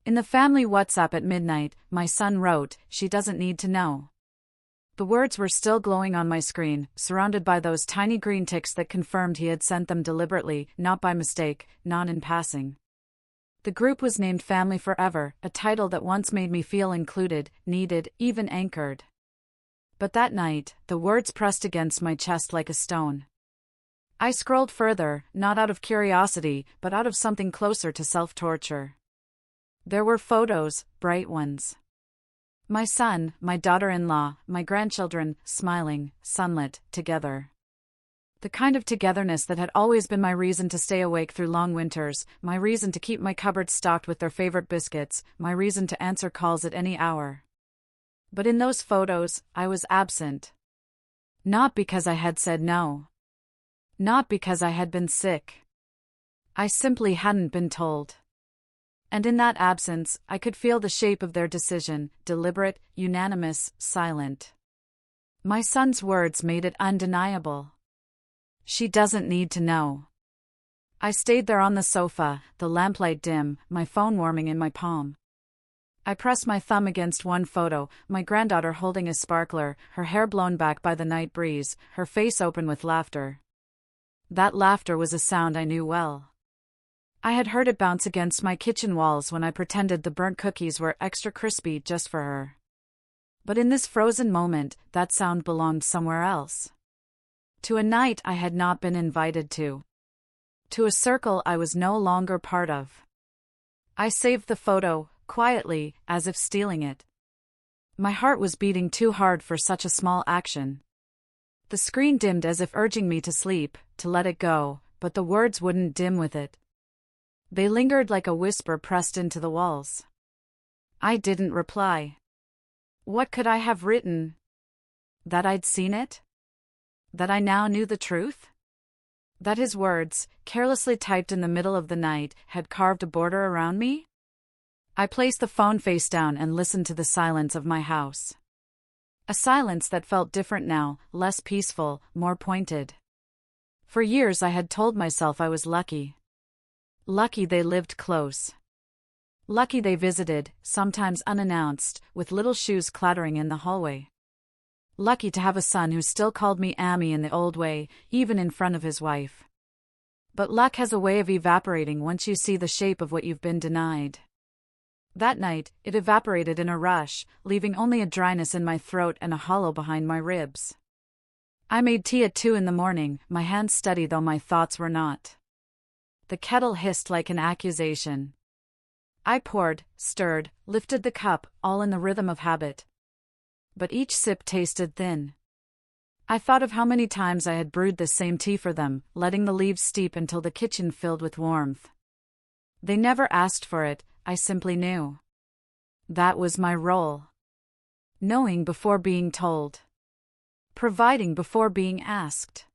In the family WhatsApp at midnight, my son wrote, "She doesn't need to know." The words were still glowing on my screen, surrounded by those tiny green ticks that confirmed he had sent them deliberately, not by mistake, not in passing. The group was named Family Forever, a title that once made me feel included, needed, even anchored. But that night, the words pressed against my chest like a stone. I scrolled further, not out of curiosity, but out of something closer to self-torture. There were photos, bright ones. My son, my daughter-in-law, my grandchildren, smiling, sunlit, together. The kind of togetherness that had always been my reason to stay awake through long winters, my reason to keep my cupboard stocked with their favorite biscuits, my reason to answer calls at any hour. But in those photos, I was absent. Not because I had said no. Not because I had been sick. I simply hadn't been told. And in that absence, I could feel the shape of their decision, deliberate, unanimous, silent. My son's words made it undeniable. She doesn't need to know. I stayed there on the sofa, the lamplight dim, my phone warming in my palm. I pressed my thumb against one photo, my granddaughter holding a sparkler, her hair blown back by the night breeze, her face open with laughter. That laughter was a sound I knew well. I had heard it bounce against my kitchen walls when I pretended the burnt cookies were extra crispy just for her. But in this frozen moment, that sound belonged somewhere else. To a night I had not been invited to. To a circle I was no longer part of. I saved the photo, quietly, as if stealing it. My heart was beating too hard for such a small action. The screen dimmed as if urging me to sleep, to let it go, but the words wouldn't dim with it. They lingered like a whisper pressed into the walls. I didn't reply. What could I have written? That I'd seen it? That I now knew the truth? That his words, carelessly typed in the middle of the night, had carved a border around me? I placed the phone face down and listened to the silence of my house. A silence that felt different now, less peaceful, more pointed. For years I had told myself I was lucky. Lucky they lived close. Lucky they visited, sometimes unannounced, with little shoes clattering in the hallway. Lucky to have a son who still called me Amy in the old way, even in front of his wife. But luck has a way of evaporating once you see the shape of what you've been denied. That night, it evaporated in a rush, leaving only a dryness in my throat and a hollow behind my ribs. I made tea at 2 a.m, my hands steady though my thoughts were not. The kettle hissed like an accusation. I poured, stirred, lifted the cup, all in the rhythm of habit. But each sip tasted thin. I thought of how many times I had brewed this same tea for them, letting the leaves steep until the kitchen filled with warmth. They never asked for it, I simply knew. That was my role. Knowing before being told. Providing before being asked.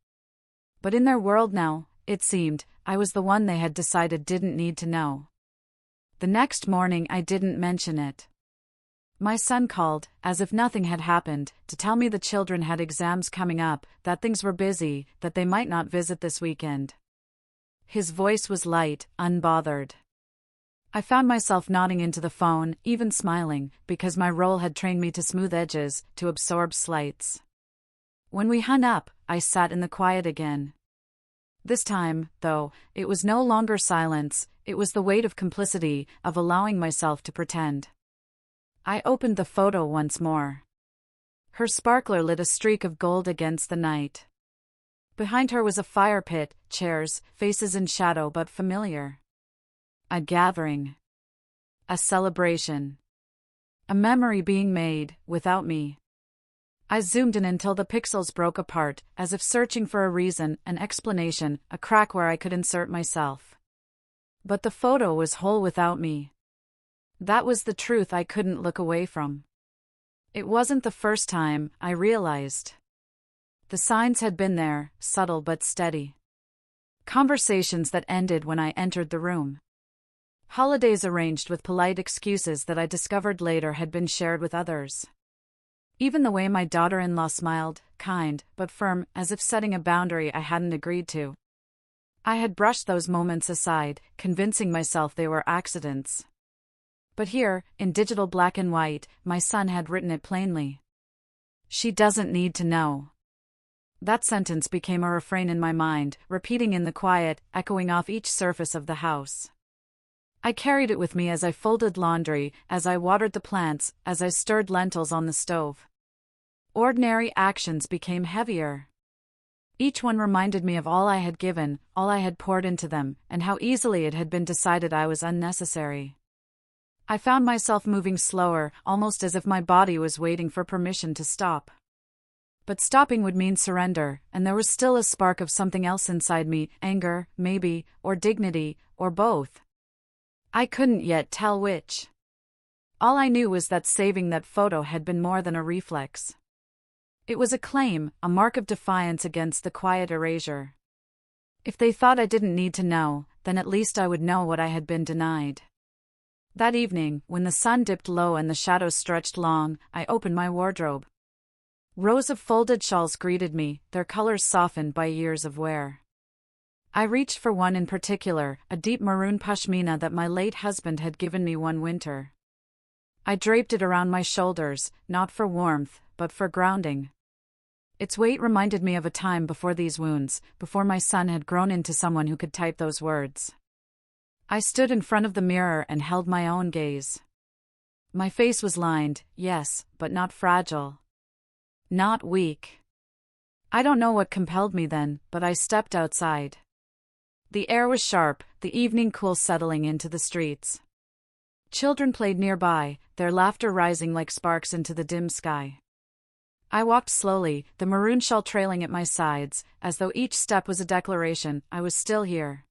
But in their world now, it seemed, I was the one they had decided didn't need to know. The next morning I didn't mention it. My son called, as if nothing had happened, to tell me the children had exams coming up, that things were busy, that they might not visit this weekend. His voice was light, unbothered. I found myself nodding into the phone, even smiling, because my role had trained me to smooth edges, to absorb slights. When we hung up, I sat in the quiet again. This time, though, it was no longer silence, it was the weight of complicity, of allowing myself to pretend. I opened the photo once more. Her sparkler lit a streak of gold against the night. Behind her was a fire pit, chairs, faces in shadow but familiar. A gathering. A celebration. A memory being made, without me. I zoomed in until the pixels broke apart, as if searching for a reason, an explanation, a crack where I could insert myself. But the photo was whole without me. That was the truth I couldn't look away from. It wasn't the first time, I realized. The signs had been there, subtle but steady. Conversations that ended when I entered the room. Holidays arranged with polite excuses that I discovered later had been shared with others. Even the way my daughter-in-law smiled, kind, but firm, as if setting a boundary I hadn't agreed to. I had brushed those moments aside, convincing myself they were accidents. But here, in digital black and white, my son had written it plainly. She doesn't need to know. That sentence became a refrain in my mind, repeating in the quiet, echoing off each surface of the house. I carried it with me as I folded laundry, as I watered the plants, as I stirred lentils on the stove. Ordinary actions became heavier. Each one reminded me of all I had given, all I had poured into them, and how easily it had been decided I was unnecessary. I found myself moving slower, almost as if my body was waiting for permission to stop. But stopping would mean surrender, and there was still a spark of something else inside me, anger, maybe, or dignity, or both. I couldn't yet tell which. All I knew was that saving that photo had been more than a reflex. It was a claim, a mark of defiance against the quiet erasure. If they thought I didn't need to know, then at least I would know what I had been denied. That evening, when the sun dipped low and the shadows stretched long, I opened my wardrobe. Rows of folded shawls greeted me, their colors softened by years of wear. I reached for one in particular, a deep maroon pashmina that my late husband had given me one winter. I draped it around my shoulders, not for warmth, but for grounding. Its weight reminded me of a time before these wounds, before my son had grown into someone who could type those words. I stood in front of the mirror and held my own gaze. My face was lined, yes, but not fragile. Not weak. I don't know what compelled me then, but I stepped outside. The air was sharp, the evening cool settling into the streets. Children played nearby, their laughter rising like sparks into the dim sky. I walked slowly, the maroon shawl trailing at my sides, as though each step was a declaration, I was still here.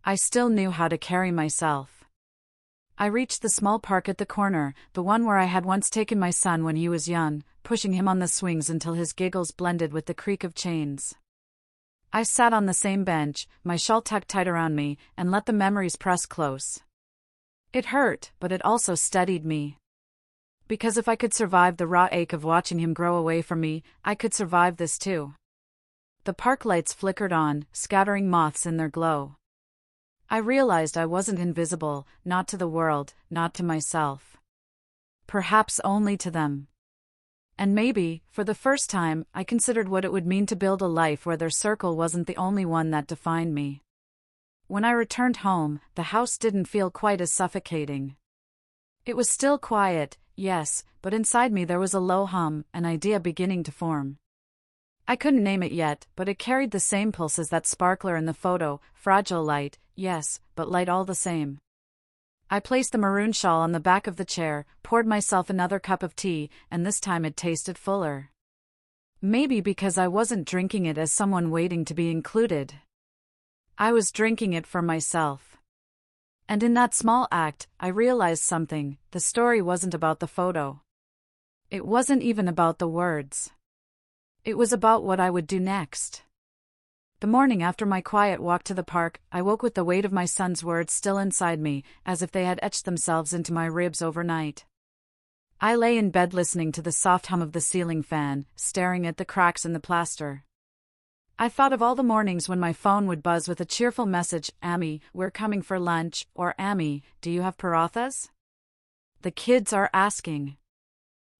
I still knew how to carry myself. I reached the small park at the corner, the one where I had once taken my son when he was young, pushing him on the swings until his giggles blended with the creak of chains. I sat on the same bench, my shawl tucked tight around me, and let the memories press close. It hurt, but it also steadied me. Because if I could survive the raw ache of watching him grow away from me, I could survive this too. The park lights flickered on, scattering moths in their glow. I realized I wasn't invisible, not to the world, not to myself. Perhaps only to them. And maybe, for the first time, I considered what it would mean to build a life where their circle wasn't the only one that defined me. When I returned home, the house didn't feel quite as suffocating. It was still quiet, yes, but inside me there was a low hum, an idea beginning to form. I couldn't name it yet, but it carried the same pulse as that sparkler in the photo, fragile light, yes, but light all the same. I placed the maroon shawl on the back of the chair, poured myself another cup of tea, and this time it tasted fuller. Maybe because I wasn't drinking it as someone waiting to be included. I was drinking it for myself. And in that small act, I realized something, the story wasn't about the photo. It wasn't even about the words. It was about what I would do next. The morning after my quiet walk to the park, I woke with the weight of my son's words still inside me, as if they had etched themselves into my ribs overnight. I lay in bed listening to the soft hum of the ceiling fan, staring at the cracks in the plaster. I thought of all the mornings when my phone would buzz with a cheerful message, "Ammi, we're coming for lunch," or "Ammi, do you have parathas? The kids are asking."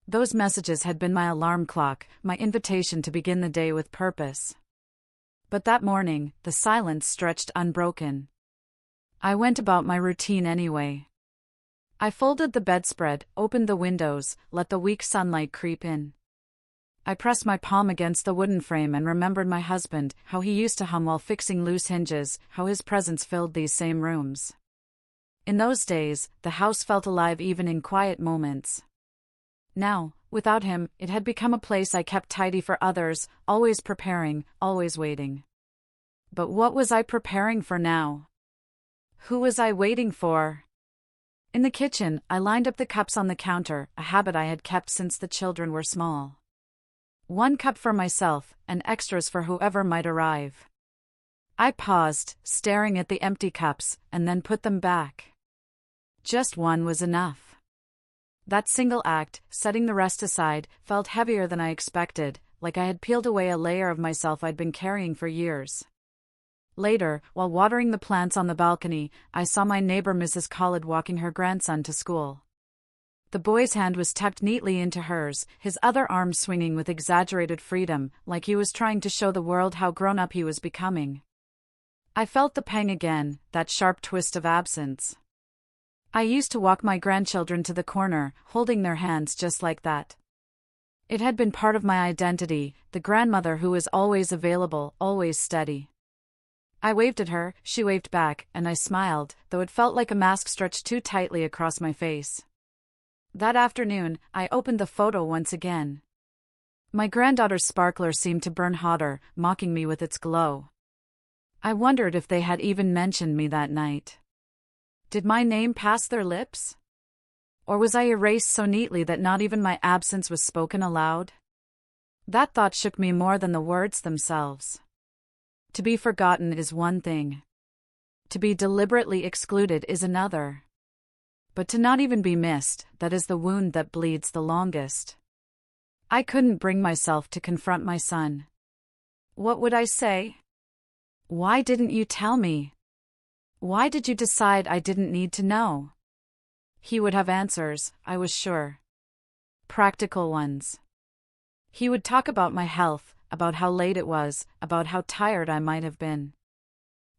Those messages had been my alarm clock, my invitation to begin the day with purpose. But that morning, the silence stretched unbroken. I went about my routine anyway. I folded the bedspread, opened the windows, let the weak sunlight creep in. I pressed my palm against the wooden frame and remembered my husband, how he used to hum while fixing loose hinges, how his presence filled these same rooms. In those days, the house felt alive even in quiet moments. Now, without him, it had become a place I kept tidy for others, always preparing, always waiting. But what was I preparing for now? Who was I waiting for? In the kitchen, I lined up the cups on the counter, a habit I had kept since the children were small. One cup for myself, and extras for whoever might arrive. I paused, staring at the empty cups, and then put them back. Just one was enough. That single act, setting the rest aside, felt heavier than I expected, like I had peeled away a layer of myself I'd been carrying for years. Later, while watering the plants on the balcony, I saw my neighbor Mrs. Khalid walking her grandson to school. The boy's hand was tucked neatly into hers, his other arm swinging with exaggerated freedom, like he was trying to show the world how grown-up he was becoming. I felt the pang again, that sharp twist of absence. I used to walk my grandchildren to the corner, holding their hands just like that. It had been part of my identity, the grandmother who was always available, always steady. I waved at her, she waved back, and I smiled, though it felt like a mask stretched too tightly across my face. That afternoon, I opened the photo once again. My granddaughter's sparkler seemed to burn hotter, mocking me with its glow. I wondered if they had even mentioned me that night. Did my name pass their lips? Or was I erased so neatly that not even my absence was spoken aloud? That thought shook me more than the words themselves. To be forgotten is one thing. To be deliberately excluded is another. But to not even be missed, that is the wound that bleeds the longest. I couldn't bring myself to confront my son. What would I say? Why didn't you tell me? Why did you decide I didn't need to know? He would have answers, I was sure. Practical ones. He would talk about my health, about how late it was, about how tired I might have been.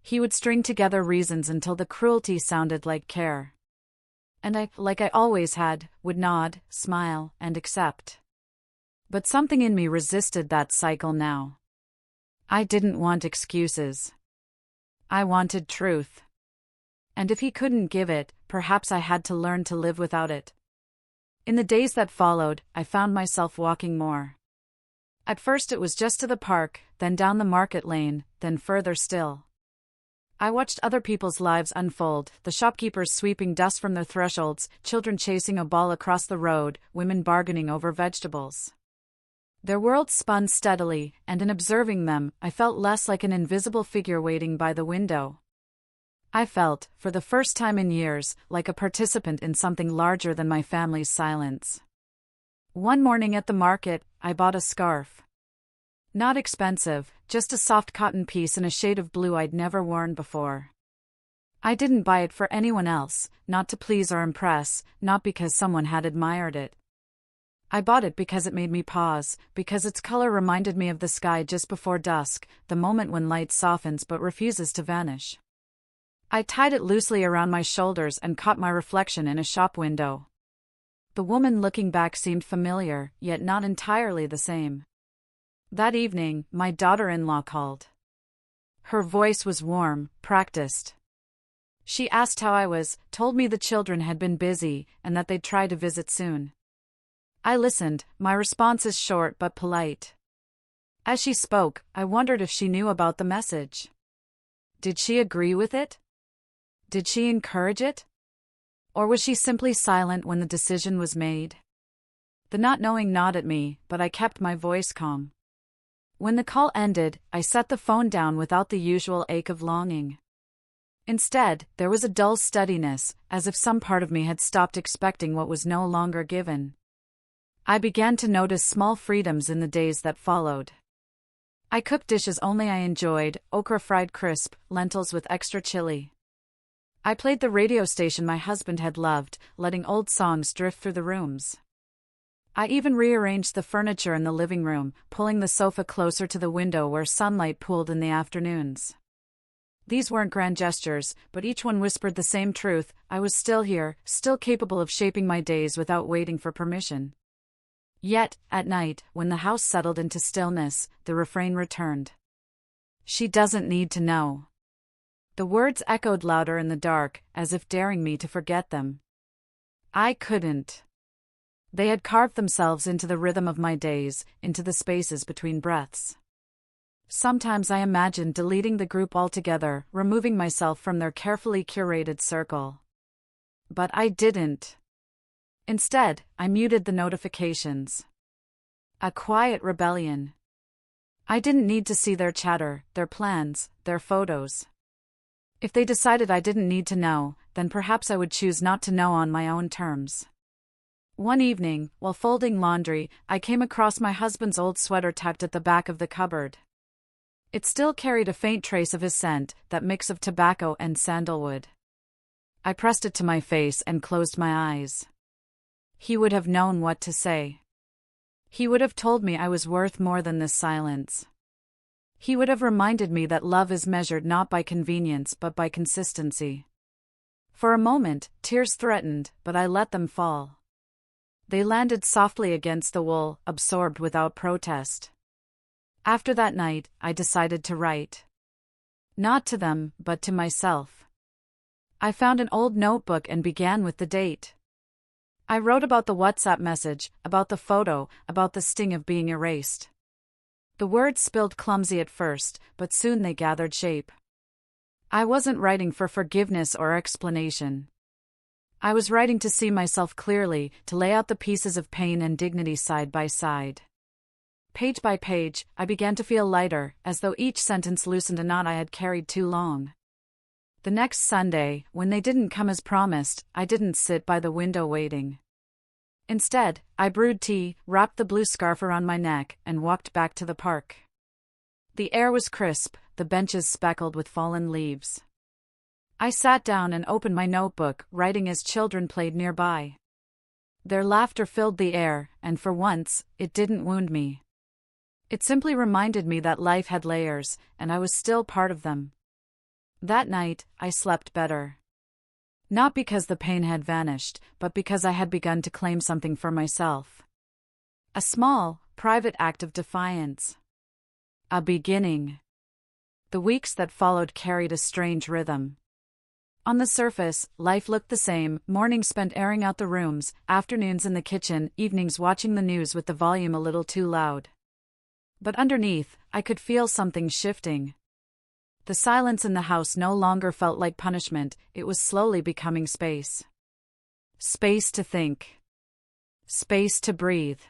He would string together reasons until the cruelty sounded like care. And I, like I always had, would nod, smile, and accept. But something in me resisted that cycle now. I didn't want excuses. I wanted truth. And if he couldn't give it, perhaps I had to learn to live without it. In the days that followed, I found myself walking more. At first it was just to the park, then down the market lane, then further still. I watched other people's lives unfold, the shopkeepers sweeping dust from their thresholds, children chasing a ball across the road, women bargaining over vegetables. Their worlds spun steadily, and in observing them, I felt less like an invisible figure waiting by the window. I felt, for the first time in years, like a participant in something larger than my family's silence. One morning at the market, I bought a scarf. Not expensive, just a soft cotton piece in a shade of blue I'd never worn before. I didn't buy it for anyone else, not to please or impress, not because someone had admired it. I bought it because it made me pause, because its color reminded me of the sky just before dusk, the moment when light softens but refuses to vanish. I tied it loosely around my shoulders and caught my reflection in a shop window. The woman looking back seemed familiar, yet not entirely the same. That evening, my daughter-in-law called. Her voice was warm, practiced. She asked how I was, told me the children had been busy, and that they'd try to visit soon. I listened, my responses short but polite. As she spoke, I wondered if she knew about the message. Did she agree with it? Did she encourage it? Or was she simply silent when the decision was made? The not knowing gnawed at me, but I kept my voice calm. When the call ended, I set the phone down without the usual ache of longing. Instead, there was a dull steadiness, as if some part of me had stopped expecting what was no longer given. I began to notice small freedoms in the days that followed. I cooked dishes only I enjoyed, okra fried crisp, lentils with extra chili. I played the radio station my husband had loved, letting old songs drift through the rooms. I even rearranged the furniture in the living room, pulling the sofa closer to the window where sunlight pooled in the afternoons. These weren't grand gestures, but each one whispered the same truth: I was still here, still capable of shaping my days without waiting for permission. Yet, at night, when the house settled into stillness, the refrain returned. She doesn't need to know. The words echoed louder in the dark, as if daring me to forget them. I couldn't. They had carved themselves into the rhythm of my days, into the spaces between breaths. Sometimes I imagined deleting the group altogether, removing myself from their carefully curated circle. But I didn't. Instead, I muted the notifications. A quiet rebellion. I didn't need to see their chatter, their plans, their photos. If they decided I didn't need to know, then perhaps I would choose not to know on my own terms. One evening, while folding laundry, I came across my husband's old sweater tucked at the back of the cupboard. It still carried a faint trace of his scent, that mix of tobacco and sandalwood. I pressed it to my face and closed my eyes. He would have known what to say. He would have told me I was worth more than this silence. He would have reminded me that love is measured not by convenience but by consistency. For a moment, tears threatened, but I let them fall. They landed softly against the wool, absorbed without protest. After that night, I decided to write. Not to them, but to myself. I found an old notebook and began with the date. I wrote about the WhatsApp message, about the photo, about the sting of being erased. The words spilled clumsy at first, but soon they gathered shape. I wasn't writing for forgiveness or explanation. I was writing to see myself clearly, to lay out the pieces of pain and dignity side by side. Page by page, I began to feel lighter, as though each sentence loosened a knot I had carried too long. The next Sunday, when they didn't come as promised, I didn't sit by the window waiting. Instead, I brewed tea, wrapped the blue scarf around my neck, and walked back to the park. The air was crisp, the benches speckled with fallen leaves. I sat down and opened my notebook, writing as children played nearby. Their laughter filled the air, and for once, it didn't wound me. It simply reminded me that life had layers, and I was still part of them. That night, I slept better. Not because the pain had vanished, but because I had begun to claim something for myself. A small, private act of defiance. A beginning. The weeks that followed carried a strange rhythm. On the surface, life looked the same, mornings spent airing out the rooms, afternoons in the kitchen, evenings watching the news with the volume a little too loud. But underneath, I could feel something shifting. The silence in the house no longer felt like punishment, it was slowly becoming space. Space to think. Space to breathe.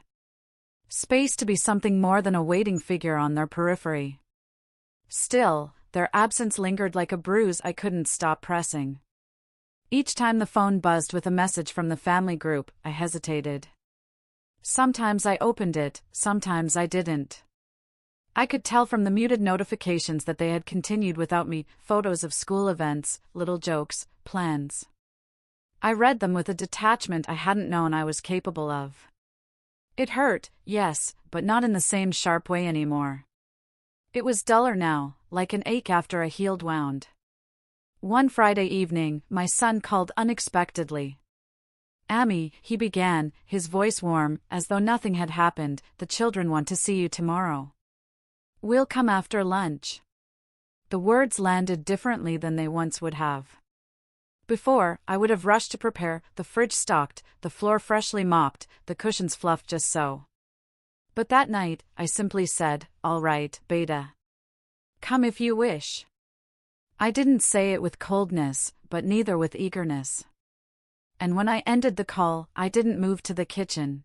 Space to be something more than a waiting figure on their periphery. Still, their absence lingered like a bruise I couldn't stop pressing. Each time the phone buzzed with a message from the family group, I hesitated. Sometimes I opened it, sometimes I didn't. I could tell from the muted notifications that they had continued without me, photos of school events, little jokes, plans. I read them with a detachment I hadn't known I was capable of. It hurt, yes, but not in the same sharp way anymore. It was duller now, like an ache after a healed wound. One Friday evening, my son called unexpectedly. "Amy," he began, his voice warm, as though nothing had happened, "the children want to see you tomorrow. We'll come after lunch." The words landed differently than they once would have. Before, I would have rushed to prepare, the fridge stocked, the floor freshly mopped, the cushions fluffed just so. But that night, I simply said, "All right, Beta. Come if you wish." I didn't say it with coldness, but neither with eagerness. And when I ended the call, I didn't move to the kitchen.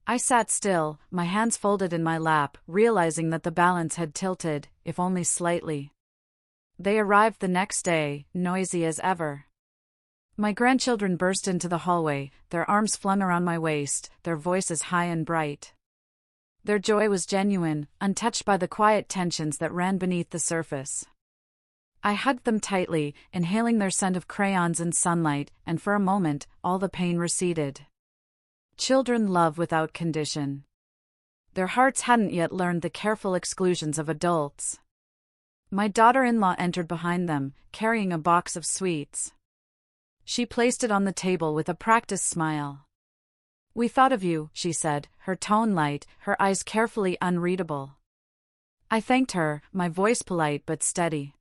I sat still, my hands folded in my lap, realizing that the balance had tilted, if only slightly. They arrived the next day, noisy as ever. My grandchildren burst into the hallway, their arms flung around my waist, their voices high and bright. Their joy was genuine, untouched by the quiet tensions that ran beneath the surface. I hugged them tightly, inhaling their scent of crayons and sunlight, and for a moment, all the pain receded. Children love without condition. Their hearts hadn't yet learned the careful exclusions of adults. My daughter-in-law entered behind them, carrying a box of sweets. She placed it on the table with a practiced smile. "We thought of you," she said, her tone light, her eyes carefully unreadable. I thanked her, my voice polite but steady.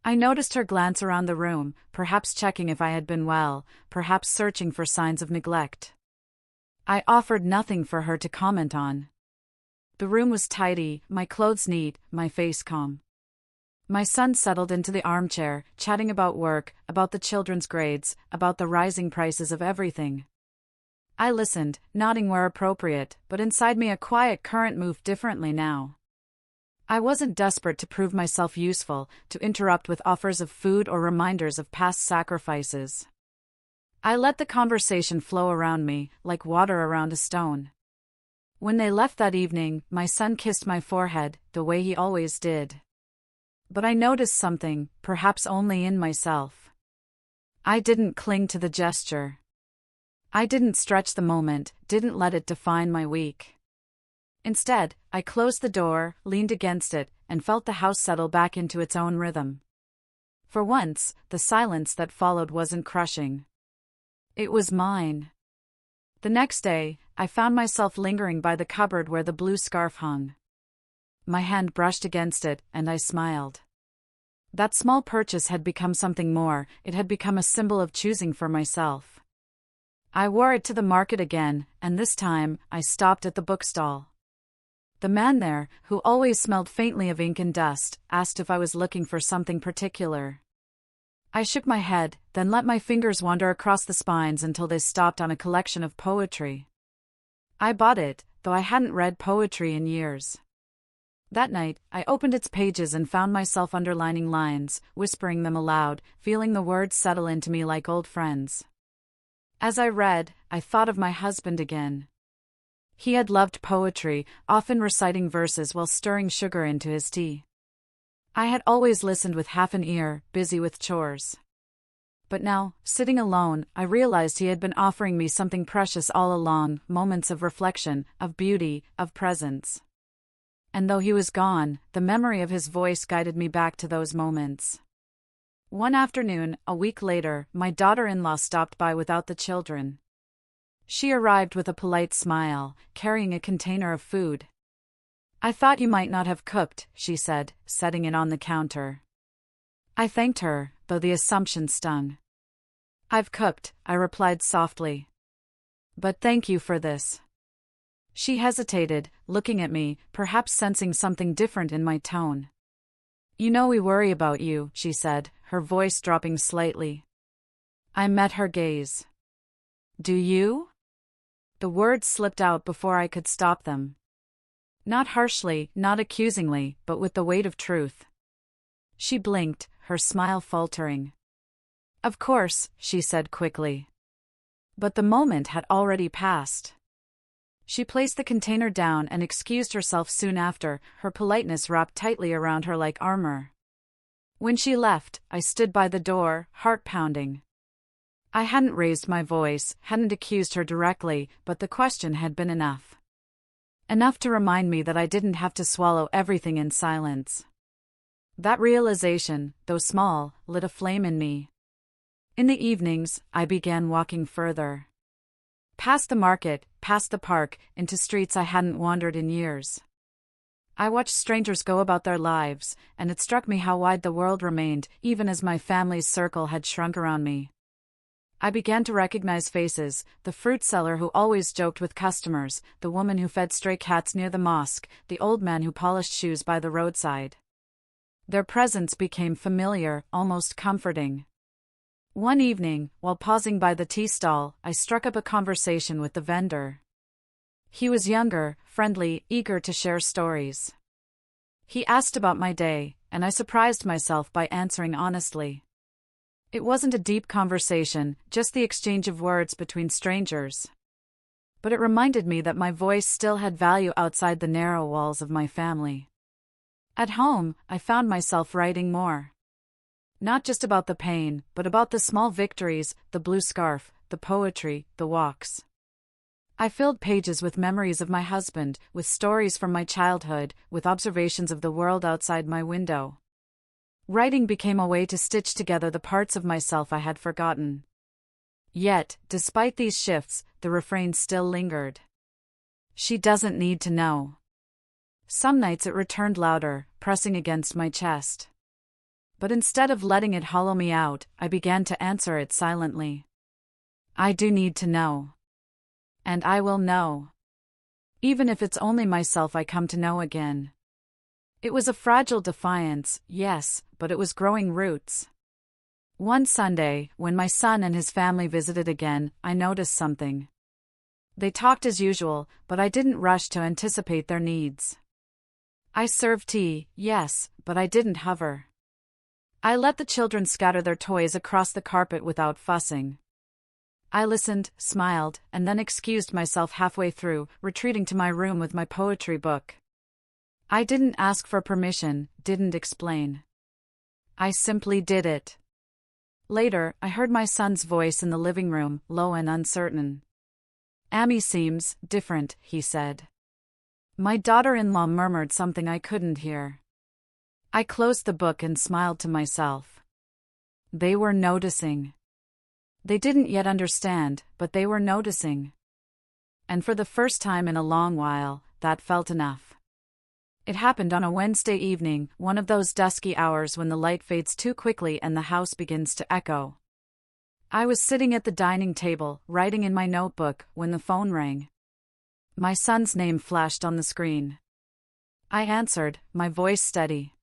I noticed her glance around the room, perhaps checking if I had been well, perhaps searching for signs of neglect. I offered nothing for her to comment on. The room was tidy, my clothes neat, my face calm. My son settled into the armchair, chatting about work, about the children's grades, about the rising prices of everything. I listened, nodding where appropriate, but inside me a quiet current moved differently now. I wasn't desperate to prove myself useful, to interrupt with offers of food or reminders of past sacrifices. I let the conversation flow around me, like water around a stone. When they left that evening, my son kissed my forehead, the way he always did. But I noticed something, perhaps only in myself. I didn't cling to the gesture. I didn't stretch the moment, didn't let it define my week. Instead, I closed the door, leaned against it, and felt the house settle back into its own rhythm. For once, the silence that followed wasn't crushing. It was mine. The next day, I found myself lingering by the cupboard where the blue scarf hung. My hand brushed against it, and I smiled. That small purchase had become something more, it had become a symbol of choosing for myself. I wore it to the market again, and this time, I stopped at the bookstall. The man there, who always smelled faintly of ink and dust, asked if I was looking for something particular. I shook my head, then let my fingers wander across the spines until they stopped on a collection of poetry. I bought it, though I hadn't read poetry in years. That night, I opened its pages and found myself underlining lines, whispering them aloud, feeling the words settle into me like old friends. As I read, I thought of my husband again. He had loved poetry, often reciting verses while stirring sugar into his tea. I had always listened with half an ear, busy with chores. But now, sitting alone, I realized he had been offering me something precious all along, moments of reflection, of beauty, of presence. And though he was gone, the memory of his voice guided me back to those moments. One afternoon, a week later, my daughter-in-law stopped by without the children. She arrived with a polite smile, carrying a container of food. "I thought you might not have cooked," she said, setting it on the counter. I thanked her, though the assumption stung. "I've cooked," I replied softly. "But thank you for this." She hesitated, looking at me, perhaps sensing something different in my tone. "You know we worry about you," she said, her voice dropping slightly. I met her gaze. "Do you?" The words slipped out before I could stop them. Not harshly, not accusingly, but with the weight of truth. She blinked, her smile faltering. "Of course," she said quickly. But the moment had already passed. She placed the container down and excused herself soon after, her politeness wrapped tightly around her like armor. When she left, I stood by the door, heart pounding. I hadn't raised my voice, hadn't accused her directly, but the question had been enough. Enough to remind me that I didn't have to swallow everything in silence. That realization, though small, lit a flame in me. In the evenings, I began walking further. Past the market, past the park, into streets I hadn't wandered in years. I watched strangers go about their lives, and it struck me how wide the world remained, even as my family's circle had shrunk around me. I began to recognize faces, the fruit seller who always joked with customers, the woman who fed stray cats near the mosque, the old man who polished shoes by the roadside. Their presence became familiar, almost comforting. One evening, while pausing by the tea stall, I struck up a conversation with the vendor. He was younger, friendly, eager to share stories. He asked about my day, and I surprised myself by answering honestly. It wasn't a deep conversation, just the exchange of words between strangers. But it reminded me that my voice still had value outside the narrow walls of my family. At home, I found myself writing more. Not just about the pain, but about the small victories, the blue scarf, the poetry, the walks. I filled pages with memories of my husband, with stories from my childhood, with observations of the world outside my window. Writing became a way to stitch together the parts of myself I had forgotten. Yet, despite these shifts, the refrain still lingered. She doesn't need to know. Some nights it returned louder, pressing against my chest. But instead of letting it hollow me out, I began to answer it silently. I do need to know. And I will know. Even if it's only myself I come to know again. It was a fragile defiance, yes, but it was growing roots. One Sunday, when my son and his family visited again, I noticed something. They talked as usual, but I didn't rush to anticipate their needs. I served tea, yes, but I didn't hover. I let the children scatter their toys across the carpet without fussing. I listened, smiled, and then excused myself halfway through, retreating to my room with my poetry book. I didn't ask for permission, didn't explain. I simply did it. Later, I heard my son's voice in the living room, low and uncertain. "Amy seems different," he said. My daughter-in-law murmured something I couldn't hear. I closed the book and smiled to myself. They were noticing. They didn't yet understand, but they were noticing. And for the first time in a long while, that felt enough. It happened on a Wednesday evening, one of those dusky hours when the light fades too quickly and the house begins to echo. I was sitting at the dining table, writing in my notebook, when the phone rang. My son's name flashed on the screen. I answered, my voice steady.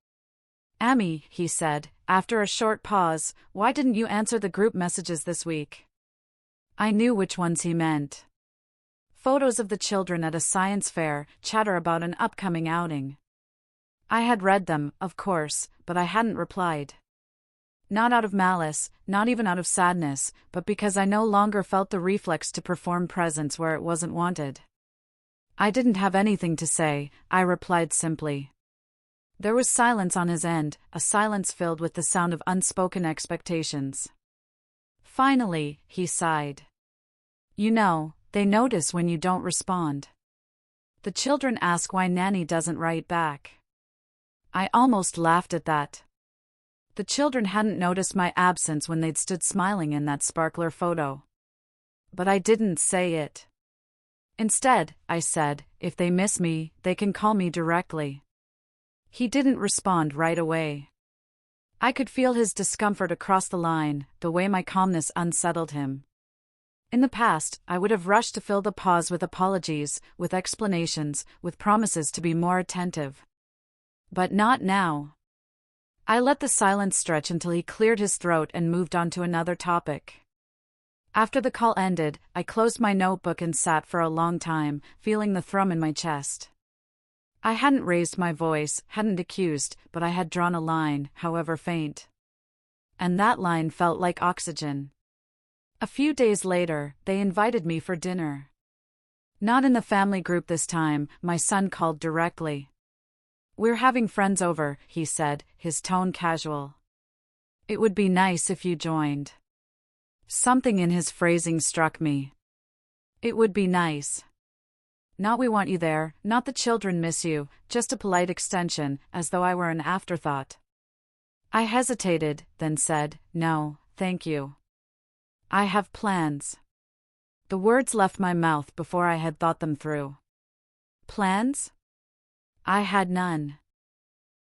"Amy," he said, after a short pause, "why didn't you answer the group messages this week?" I knew which ones he meant. Photos of the children at a science fair, chatter about an upcoming outing. I had read them, of course, but I hadn't replied. Not out of malice, not even out of sadness, but because I no longer felt the reflex to perform presence where it wasn't wanted. I didn't have anything to say, I replied simply. There was silence on his end, a silence filled with the sound of unspoken expectations. Finally, he sighed. "You know, they notice when you don't respond. The children ask why Nanny doesn't write back." I almost laughed at that. The children hadn't noticed my absence when they'd stood smiling in that sparkler photo. But I didn't say it. Instead, I said, if they miss me, they can call me directly. He didn't respond right away. I could feel his discomfort across the line, the way my calmness unsettled him. In the past, I would have rushed to fill the pause with apologies, with explanations, with promises to be more attentive. But not now. I let the silence stretch until he cleared his throat and moved on to another topic. After the call ended, I closed my notebook and sat for a long time, feeling the thrum in my chest. I hadn't raised my voice, hadn't accused, but I had drawn a line, however faint. And that line felt like oxygen. A few days later, they invited me for dinner. Not in the family group this time, my son called directly. "We're having friends over," he said, his tone casual. "It would be nice if you joined." Something in his phrasing struck me. It would be nice. Not "we want you there," not "the children miss you," just a polite extension, as though I were an afterthought. I hesitated, then said, "No, thank you. I have plans." The words left my mouth before I had thought them through. Plans? I had none.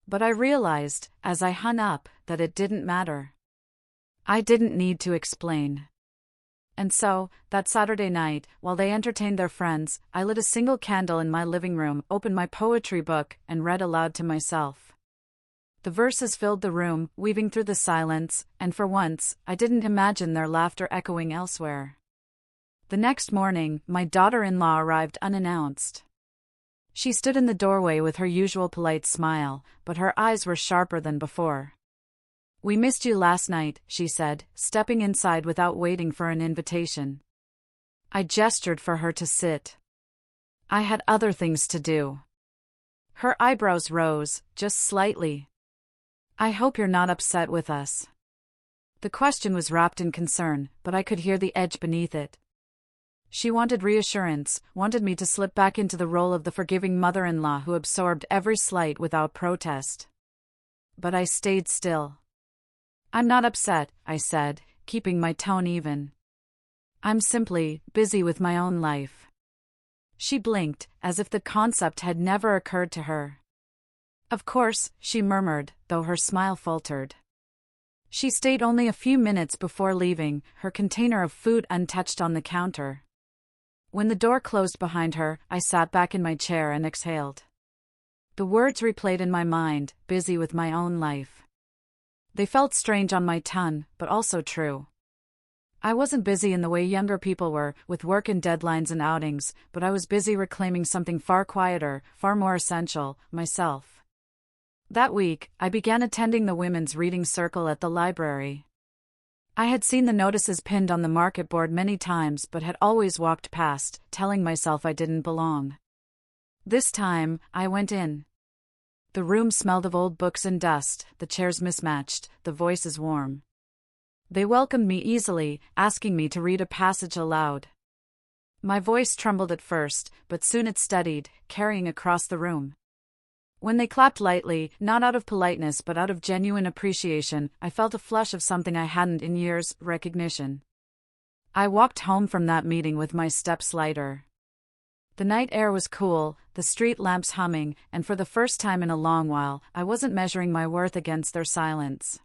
But I realized, as I hung up, that it didn't matter. I didn't need to explain. And so, that Saturday night, while they entertained their friends, I lit a single candle in my living room, opened my poetry book, and read aloud to myself. The verses filled the room, weaving through the silence, and for once, I didn't imagine their laughter echoing elsewhere. The next morning, my daughter-in-law arrived unannounced. She stood in the doorway with her usual polite smile, but her eyes were sharper than before. "We missed you last night," she said, stepping inside without waiting for an invitation. I gestured for her to sit. I had other things to do. Her eyebrows rose, just slightly. "I hope you're not upset with us." The question was wrapped in concern, but I could hear the edge beneath it. She wanted reassurance, wanted me to slip back into the role of the forgiving mother-in-law who absorbed every slight without protest. But I stayed still. "I'm not upset," I said, keeping my tone even. "I'm simply busy with my own life." She blinked, as if the concept had never occurred to her. "Of course," she murmured, though her smile faltered. She stayed only a few minutes before leaving, her container of food untouched on the counter. When the door closed behind her, I sat back in my chair and exhaled. The words replayed in my mind, busy with my own life. They felt strange on my tongue, but also true. I wasn't busy in the way younger people were, with work and deadlines and outings, but I was busy reclaiming something far quieter, far more essential, myself. That week, I began attending the women's reading circle at the library. I had seen the notices pinned on the market board many times but had always walked past, telling myself I didn't belong. This time, I went in. The room smelled of old books and dust, the chairs mismatched, the voices warm. They welcomed me easily, asking me to read a passage aloud. My voice trembled at first, but soon it steadied, carrying across the room. When they clapped lightly, not out of politeness but out of genuine appreciation, I felt a flush of something I hadn't in years, recognition. I walked home from that meeting with my steps lighter. The night air was cool, the street lamps humming, and for the first time in a long while, I wasn't measuring my worth against their silence.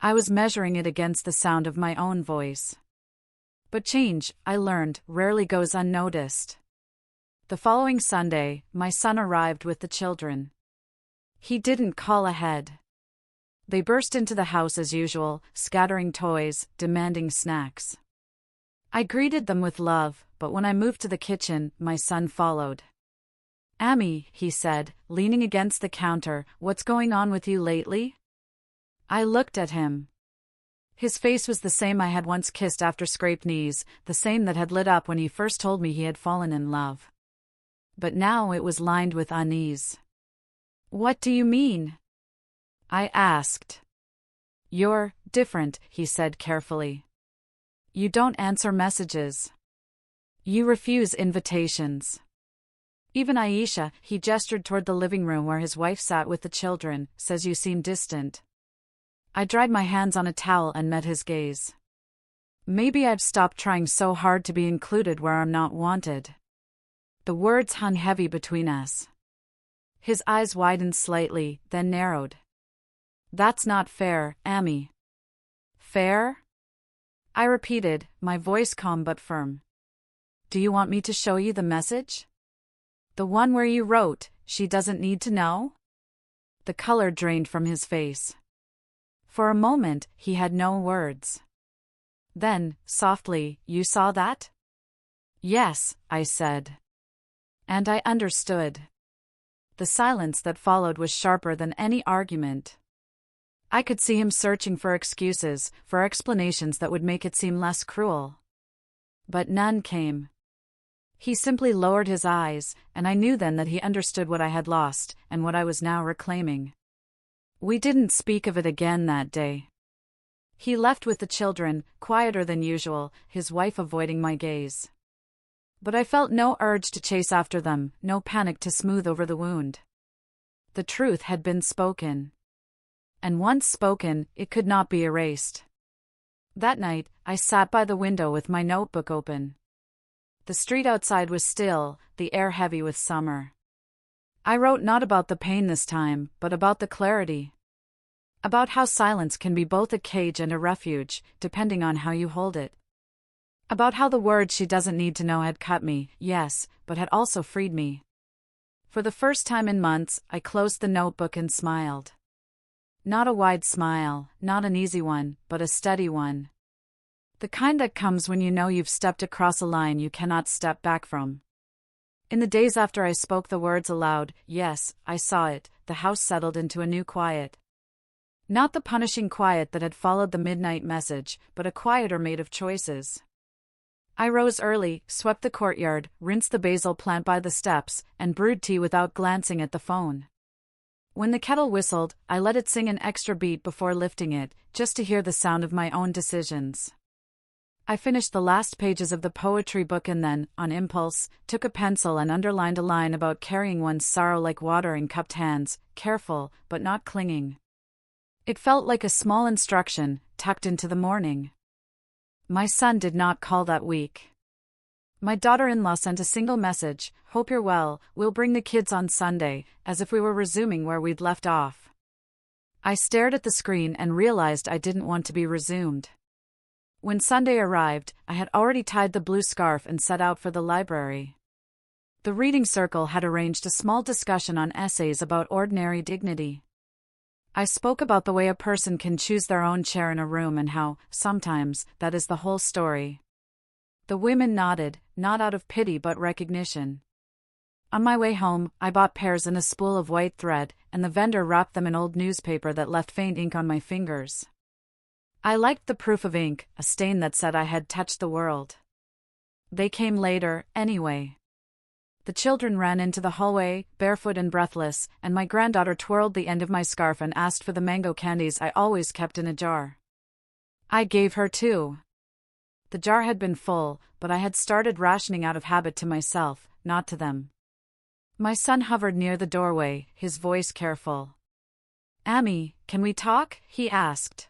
I was measuring it against the sound of my own voice. But change, I learned, rarely goes unnoticed. The following Sunday, my son arrived with the children. He didn't call ahead. They burst into the house as usual, scattering toys, demanding snacks. I greeted them with love, but when I moved to the kitchen, my son followed. "Amy," he said, leaning against the counter, "what's going on with you lately?" I looked at him. His face was the same I had once kissed after scraped knees, the same that had lit up when he first told me he had fallen in love. But now it was lined with unease. "What do you mean?" I asked. "You're different," he said carefully. "You don't answer messages. You refuse invitations. Even Aisha," he gestured toward the living room where his wife sat with the children, "says you seem distant." I dried my hands on a towel and met his gaze. Maybe I've stopped trying so hard to be included where I'm not wanted. The words hung heavy between us. His eyes widened slightly, then narrowed. "That's not fair, Amy." "Fair?" I repeated, my voice calm but firm. "Do you want me to show you the message? The one where you wrote, 'She doesn't need to know'?" The color drained from his face. For a moment, he had no words. Then, softly, "You saw that?" "Yes," I said. And I understood. The silence that followed was sharper than any argument. I could see him searching for excuses, for explanations that would make it seem less cruel. But none came. He simply lowered his eyes, and I knew then that he understood what I had lost, and what I was now reclaiming. We didn't speak of it again that day. He left with the children, quieter than usual, his wife avoiding my gaze. But I felt no urge to chase after them, no panic to smooth over the wound. The truth had been spoken. And once spoken, it could not be erased. That night, I sat by the window with my notebook open. The street outside was still, the air heavy with summer. I wrote not about the pain this time, but about the clarity. About how silence can be both a cage and a refuge, depending on how you hold it. About how the words "she doesn't need to know" had cut me, yes, but had also freed me. For the first time in months, I closed the notebook and smiled. Not a wide smile, not an easy one, but a steady one. The kind that comes when you know you've stepped across a line you cannot step back from. In the days after I spoke the words aloud, yes, I saw it, the house settled into a new quiet. Not the punishing quiet that had followed the midnight message, but a quieter made of choices. I rose early, swept the courtyard, rinsed the basil plant by the steps, and brewed tea without glancing at the phone. When the kettle whistled, I let it sing an extra beat before lifting it, just to hear the sound of my own decisions. I finished the last pages of the poetry book and then, on impulse, took a pencil and underlined a line about carrying one's sorrow like water in cupped hands, careful, but not clinging. It felt like a small instruction, tucked into the morning. My son did not call that week. My daughter-in-law sent a single message, "Hope you're well, we'll bring the kids on Sunday," as if we were resuming where we'd left off. I stared at the screen and realized I didn't want to be resumed. When Sunday arrived, I had already tied the blue scarf and set out for the library. The reading circle had arranged a small discussion on essays about ordinary dignity. I spoke about the way a person can choose their own chair in a room and how, sometimes, that is the whole story. The women nodded, not out of pity but recognition. On my way home, I bought pears and a spool of white thread, and the vendor wrapped them in old newspaper that left faint ink on my fingers. I liked the proof of ink, a stain that said I had touched the world. They came later, anyway. The children ran into the hallway, barefoot and breathless, and my granddaughter twirled the end of my scarf and asked for the mango candies I always kept in a jar. I gave her 2. The jar had been full, but I had started rationing out of habit to myself, not to them. My son hovered near the doorway, his voice careful. "Amy, can we talk?" he asked.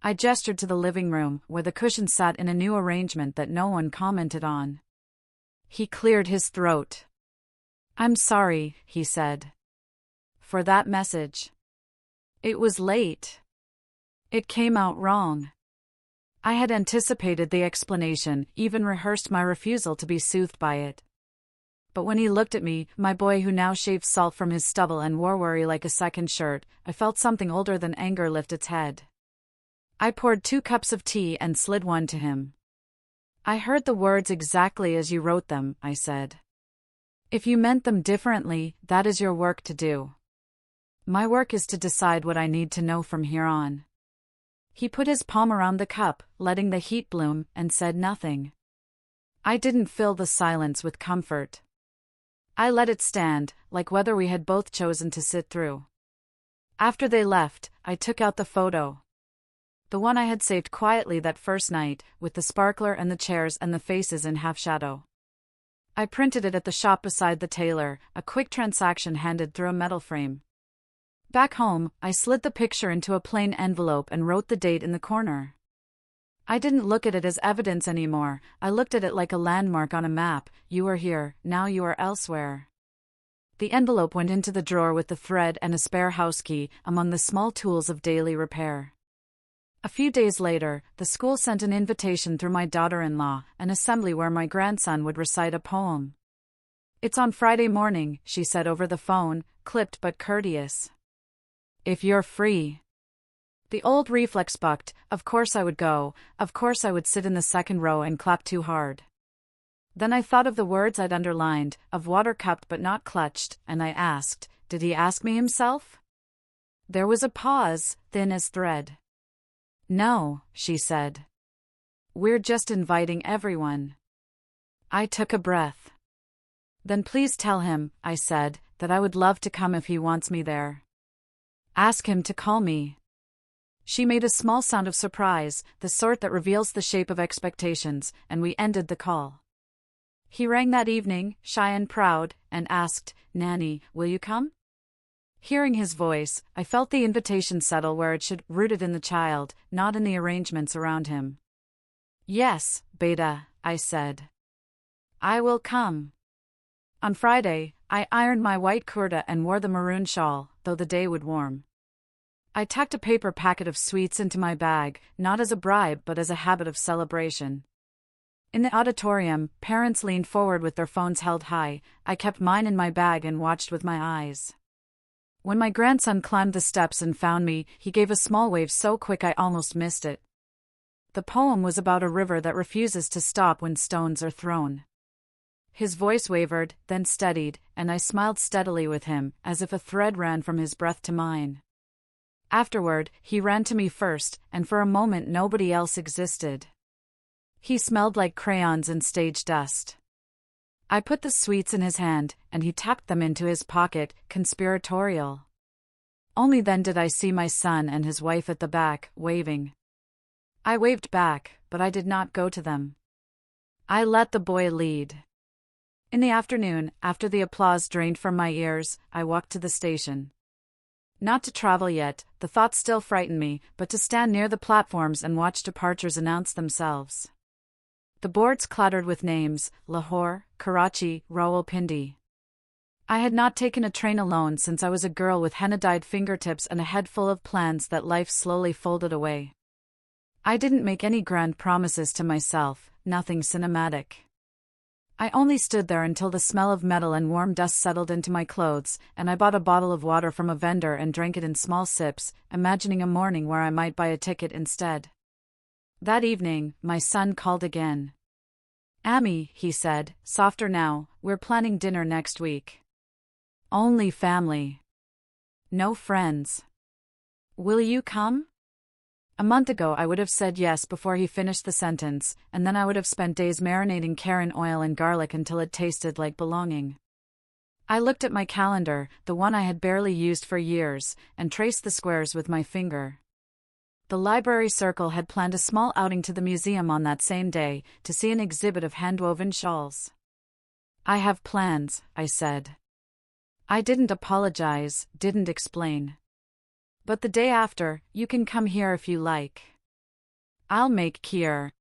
I gestured to the living room, where the cushion sat in a new arrangement that no one commented on. He cleared his throat. "I'm sorry," he said. "For that message. It was late. It came out wrong." I had anticipated the explanation, even rehearsed my refusal to be soothed by it. But when he looked at me, my boy who now shaved salt from his stubble and wore worry like a second shirt, I felt something older than anger lift its head. I poured 2 cups of tea and slid one to him. "I heard the words exactly as you wrote them," I said. "If you meant them differently, that is your work to do. My work is to decide what I need to know from here on." He put his palm around the cup, letting the heat bloom, and said nothing. I didn't fill the silence with comfort. I let it stand, like whether we had both chosen to sit through. After they left, I took out the photo. The one I had saved quietly that first night, with the sparkler and the chairs and the faces in half shadow. I printed it at the shop beside the tailor, a quick transaction handed through a metal frame. Back home, I slid the picture into a plain envelope and wrote the date in the corner. I didn't look at it as evidence anymore, I looked at it like a landmark on a map. You were here, now you are elsewhere. The envelope went into the drawer with the thread and a spare house key, among the small tools of daily repair. A few days later, the school sent an invitation through my daughter-in-law, an assembly where my grandson would recite a poem. "It's on Friday morning," she said over the phone, clipped but courteous. "If you're free." The old reflex bucked. Of course I would go, of course I would sit in the second row and clap too hard. Then I thought of the words I'd underlined, of water cupped but not clutched, and I asked, did he ask me himself? There was a pause, thin as thread. "No," she said. "We're just inviting everyone." I took a breath. "Then please tell him," I said, "that I would love to come if he wants me there. Ask him to call me." She made a small sound of surprise, the sort that reveals the shape of expectations, and we ended the call. He rang that evening, shy and proud, and asked, "Nanny, will you come?" Hearing his voice, I felt the invitation settle where it should, rooted in the child, not in the arrangements around him. "Yes, Beta," I said. "I will come." On Friday, I ironed my white kurta and wore the maroon shawl, though the day would warm. I tucked a paper packet of sweets into my bag, not as a bribe but as a habit of celebration. In the auditorium, parents leaned forward with their phones held high. I kept mine in my bag and watched with my eyes. When my grandson climbed the steps and found me, he gave a small wave so quick I almost missed it. The poem was about a river that refuses to stop when stones are thrown. His voice wavered, then steadied, and I smiled steadily with him, as if a thread ran from his breath to mine. Afterward, he ran to me first, and for a moment nobody else existed. He smelled like crayons and stage dust. I put the sweets in his hand, and he tucked them into his pocket, conspiratorial. Only then did I see my son and his wife at the back, waving. I waved back, but I did not go to them. I let the boy lead. In the afternoon, after the applause drained from my ears, I walked to the station. Not to travel yet, the thought still frightened me, but to stand near the platforms and watch departures announce themselves. The boards clattered with names: Lahore, Karachi, Rawalpindi. I had not taken a train alone since I was a girl with henna-dyed fingertips and a head full of plans that life slowly folded away. I didn't make any grand promises to myself, nothing cinematic. I only stood there until the smell of metal and warm dust settled into my clothes, and I bought a bottle of water from a vendor and drank it in small sips, imagining a morning where I might buy a ticket instead. That evening, my son called again. "Amy," he said, softer now, "we're planning dinner next week. Only family. No friends. Will you come?" A month ago I would have said yes before he finished the sentence, and then I would have spent days marinating care in oil and garlic until it tasted like belonging. I looked at my calendar, the one I had barely used for years, and traced the squares with my finger. The library circle had planned a small outing to the museum on that same day, to see an exhibit of hand-woven shawls. "I have plans," I said. I didn't apologize, didn't explain. "But the day after, you can come here if you like. I'll make kheer."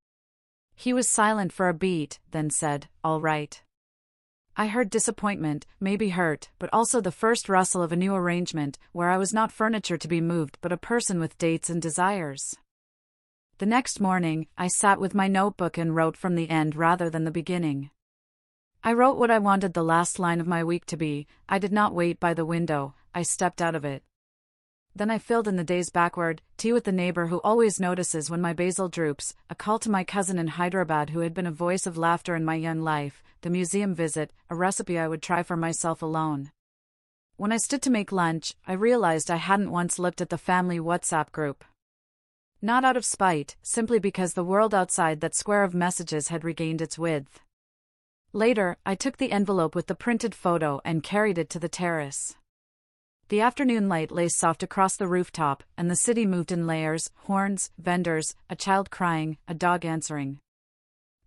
He was silent for a beat, then said, "All right." I heard disappointment, maybe hurt, but also the first rustle of a new arrangement, where I was not furniture to be moved but a person with dates and desires. The next morning, I sat with my notebook and wrote from the end rather than the beginning. I wrote what I wanted the last line of my week to be. I did not wait by the window, I stepped out of it. Then I filled in the days backward: tea with the neighbor who always notices when my basil droops, a call to my cousin in Hyderabad who had been a voice of laughter in my young life, the museum visit, a recipe I would try for myself alone. When I stood to make lunch, I realized I hadn't once looked at the family WhatsApp group. Not out of spite, simply because the world outside that square of messages had regained its width. Later, I took the envelope with the printed photo and carried it to the terrace. The afternoon light lay soft across the rooftop, and the city moved in layers: horns, vendors, a child crying, a dog answering.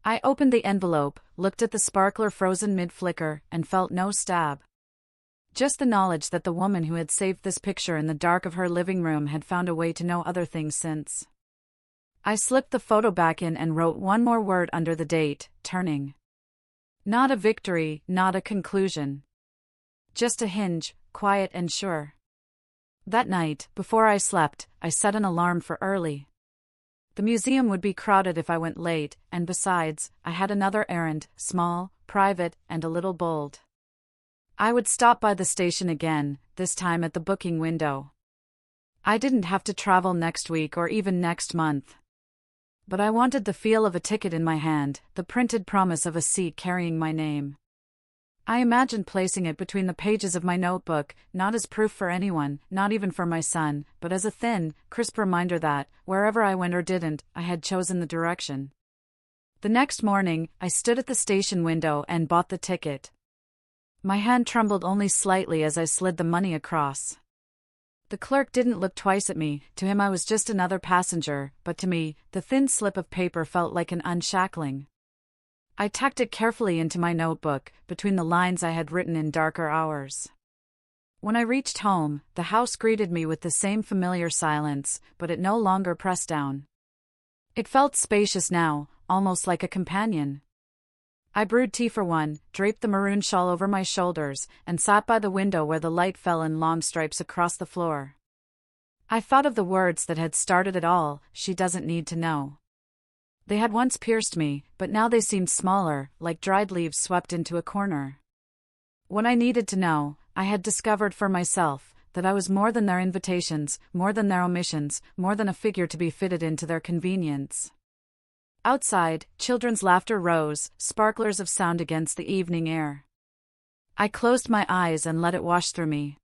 I opened the envelope, looked at the sparkler frozen mid-flicker, and felt no stab. Just the knowledge that the woman who had saved this picture in the dark of her living room had found a way to know other things since. I slipped the photo back in and wrote one more word under the date: turning. Not a victory, not a conclusion. Just a hinge, quiet and sure. That night, before I slept, I set an alarm for early. The museum would be crowded if I went late, and besides, I had another errand, small, private, and a little bold. I would stop by the station again, this time at the booking window. I didn't have to travel next week or even next month. But I wanted the feel of a ticket in my hand, the printed promise of a seat carrying my name. I imagined placing it between the pages of my notebook, not as proof for anyone, not even for my son, but as a thin, crisp reminder that, wherever I went or didn't, I had chosen the direction. The next morning, I stood at the station window and bought the ticket. My hand trembled only slightly as I slid the money across. The clerk didn't look twice at me. To him I was just another passenger, but to me, the thin slip of paper felt like an unshackling. I tucked it carefully into my notebook, between the lines I had written in darker hours. When I reached home, the house greeted me with the same familiar silence, but it no longer pressed down. It felt spacious now, almost like a companion. I brewed tea for one, draped the maroon shawl over my shoulders, and sat by the window where the light fell in long stripes across the floor. I thought of the words that had started it all: "She doesn't need to know." They had once pierced me, but now they seemed smaller, like dried leaves swept into a corner. What I needed to know, I had discovered for myself, that I was more than their invitations, more than their omissions, more than a figure to be fitted into their convenience. Outside, children's laughter rose, sparklers of sound against the evening air. I closed my eyes and let it wash through me.